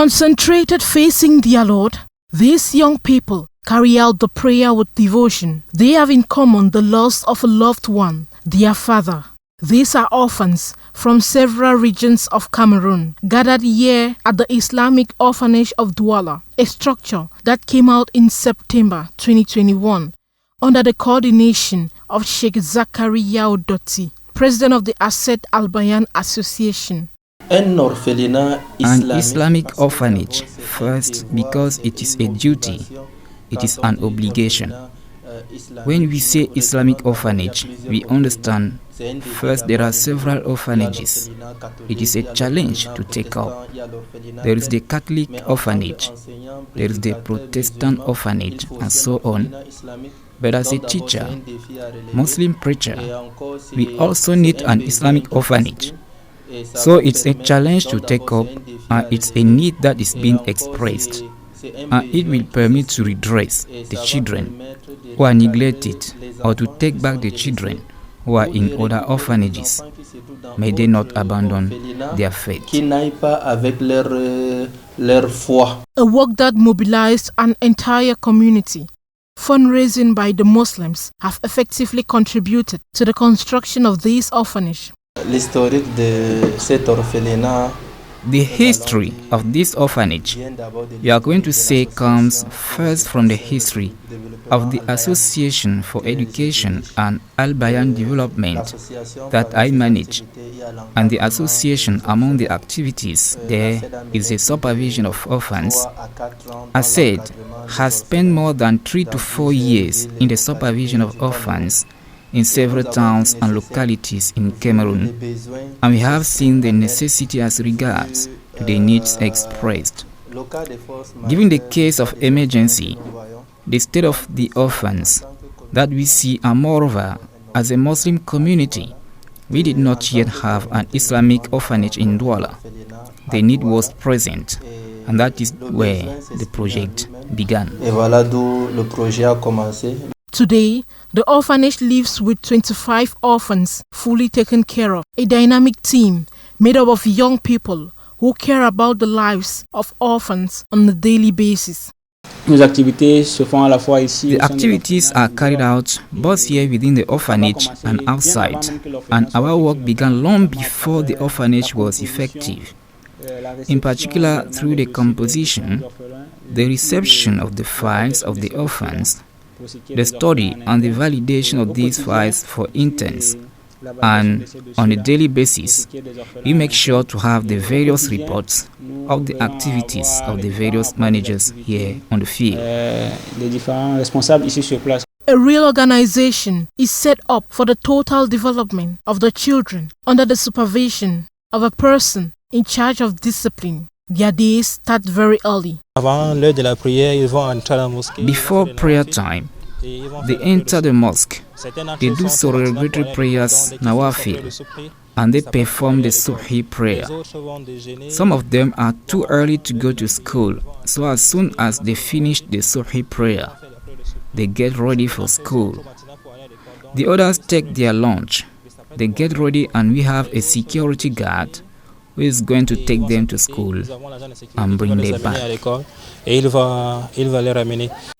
Concentrated facing their Lord, these young people carry out the prayer with devotion. They have in common the loss of a loved one, their father. These are orphans from several regions of Cameroon, gathered here at the Islamic Orphanage of Douala, a structure that came out in September 2021 under the coordination of Sheikh Zakaria Odoti, president of the Ased Albayan Association. An Islamic orphanage, first because it is a duty, it is an obligation. When we say Islamic orphanage, we understand first there are several orphanages. It is a challenge to take up. There is the Catholic orphanage, there is the Protestant orphanage, and so on. But as a teacher, Muslim preacher, we also need an Islamic orphanage. So it's a challenge to take up, and it's a need that is being expressed, and it will permit to redress the children who are neglected or to take back the children who are in other orphanages. May they not abandon their faith. A work that mobilized an entire community. Fundraising by the Muslims have effectively contributed to the construction of this orphanage. The history of this orphanage, we are going to say, comes first from the history of the Association for Education and Albayan Development that I manage. And the association, among the activities there is a supervision of orphans. Ased has spent more than 3 to 4 years in the supervision of orphans in several towns and localities in Cameroon, and we have seen the necessity as regards to the needs expressed. Given the case of emergency, the state of the orphans that we see, and moreover, as a Muslim community, we did not yet have an Islamic orphanage in Douala. The need was present, and that is where the project began. Today, the orphanage lives with 25 orphans fully taken care of, a dynamic team made up of young people who care about the lives of orphans on a daily basis. The activities are carried out both here within the orphanage and outside, and our work began long before the orphanage was effective. In particular, through the composition, the reception of the files of the orphans, the study and the validation of these files for interns, and on a daily basis, we make sure to have the various reports of the activities of the various managers here on the field. A real organization is set up for the total development of the children under the supervision of a person in charge of discipline. Their days start very early. Before prayer time, they enter the mosque. They do surrogatory prayers, nawafil, and they perform the subhi prayer. Some of them are too early to go to school, so as soon as they finish the subhi prayer, they get ready for school. The others take their lunch. They get ready, and we have a security guard who is going to take them to school and bring them back.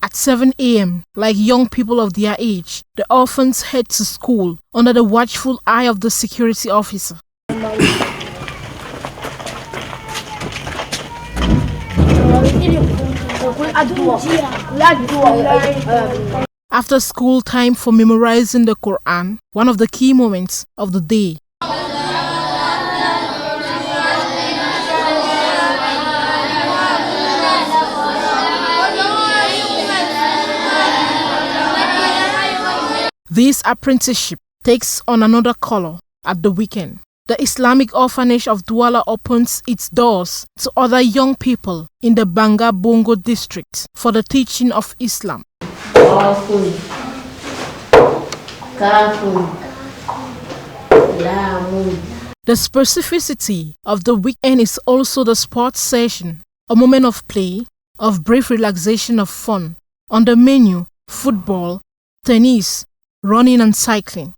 At 7 a.m., like young people of their age, the orphans head to school under the watchful eye of the security officer. After school time for memorizing the Quran, one of the key moments of the day. This apprenticeship takes on another color at the weekend. The Islamic Orphanage of Douala opens its doors to other young people in the Banga Bongo district for the teaching of Islam. The specificity of the weekend is also the sports session, a moment of play, of brief relaxation, of fun. On the menu, football, tennis, running and cycling.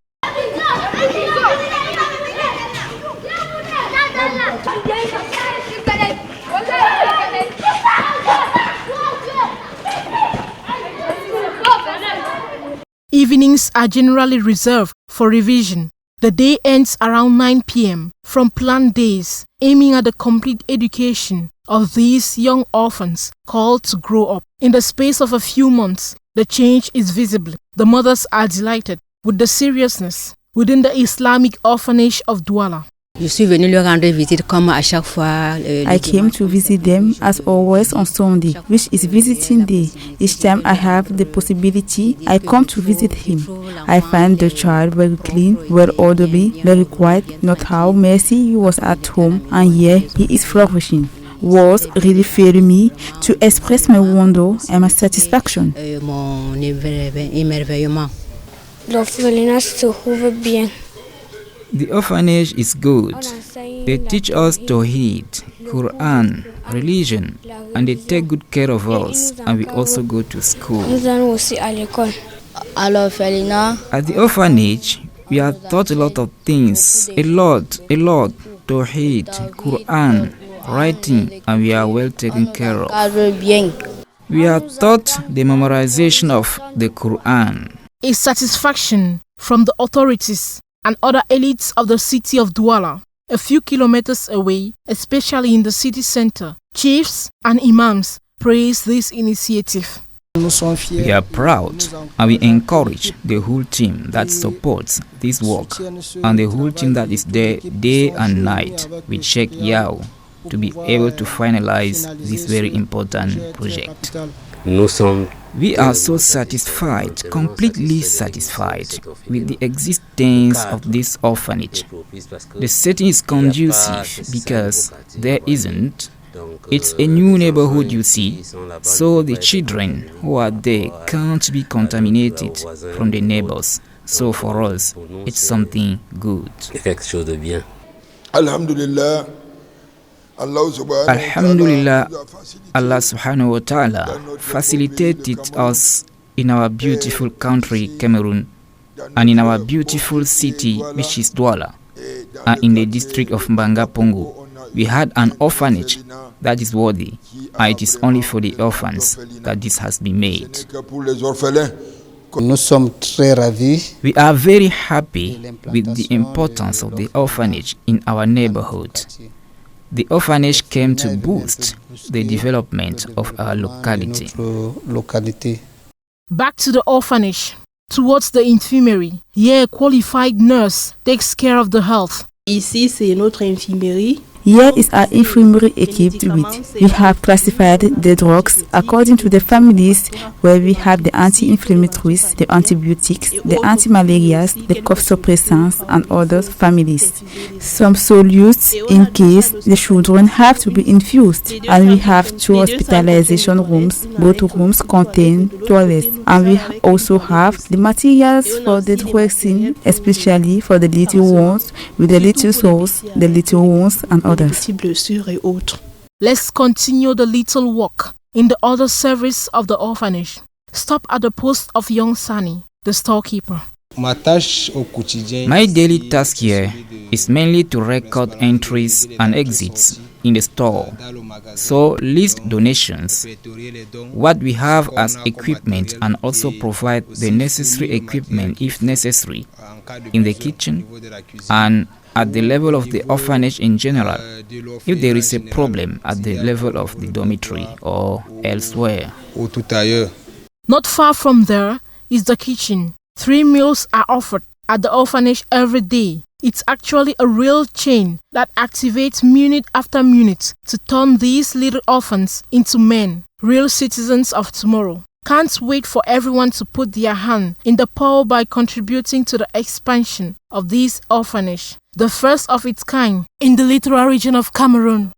Evenings are generally reserved for revision. The day ends around 9 p.m. from planned days, aiming at the complete education of these young orphans called to grow up. In the space of a few months, the change is visible. The mothers are delighted with the seriousness within the Islamic Orphanage of Douala. I came to visit them as always on Sunday, which is visiting day. Each time I have the possibility, I come to visit him. I find the child very clean, very orderly, very quiet, not how messy he was at home, and here he is flourishing. Words really fail me to express my wonder and my satisfaction. L'orphelinat se trouve bien. The orphanage is good. They teach us Tawheed, Quran, religion, and they take good care of us, and we also go to school. Nous allons aussi à l'école. À l'orphelinat. At the orphanage, we are taught a lot of things, a lot, Tawheed, Quran, writing, and we are well taken care of. We are taught the memorization of the Quran. A satisfaction from the authorities and other elites of the city of Douala, a few kilometers away, especially in the city center. Chiefs and imams praise this initiative. We are proud and we encourage the whole team that supports this work and the whole team that is there day and night with Sheikh Yao to be able to finalize this very important project. We are so satisfied, completely satisfied with the existence of this orphanage. The setting is conducive because there isn't. It's a new neighborhood, you see, so the children who are there can't be contaminated from the neighbors. So for us, it's something good. Alhamdulillah. Alhamdulillah, Allah subhanahu wa ta'ala facilitated us in our beautiful country, Cameroon, and in our beautiful city, which is Douala, and in the district of Mbanga-Pongo. We had an orphanage that is worthy, and it is only for the orphans that this has been made. We are very happy with the importance of the orphanage in our neighborhood. The orphanage came to boost the development of our locality. Back to the orphanage, towards the infirmary. Here, a qualified nurse takes care of the health. Ici, c'est notre infirmerie. Here is our infirmary equipped with. We have classified the drugs according to the families, where we have the anti-inflammatories, the antibiotics, the anti-malarias, the cough suppressants, and other families. Some solutes in case the children have to be infused. And we have 2 hospitalization rooms. Both rooms contain toilets. And we also have the materials for the dressing, especially for the little ones, with the little sores, the little wounds, and others. Let's continue the little walk in the other service of the orphanage. Stop at the post of young Sani, the storekeeper. My daily task here is mainly to record entries and exits in the store. So list donations, what we have as equipment, and also provide the necessary equipment if necessary in the kitchen and at the level of the orphanage in general, if there is a problem at the level of the dormitory or elsewhere. Not far from there is the kitchen. 3 meals are offered at the orphanage every day. It's actually a real chain that activates minute after minute to turn these little orphans into men, real citizens of tomorrow. Can't wait for everyone to put their hand in the power by contributing to the expansion of this orphanage, the first of its kind in the littoral region of Cameroon.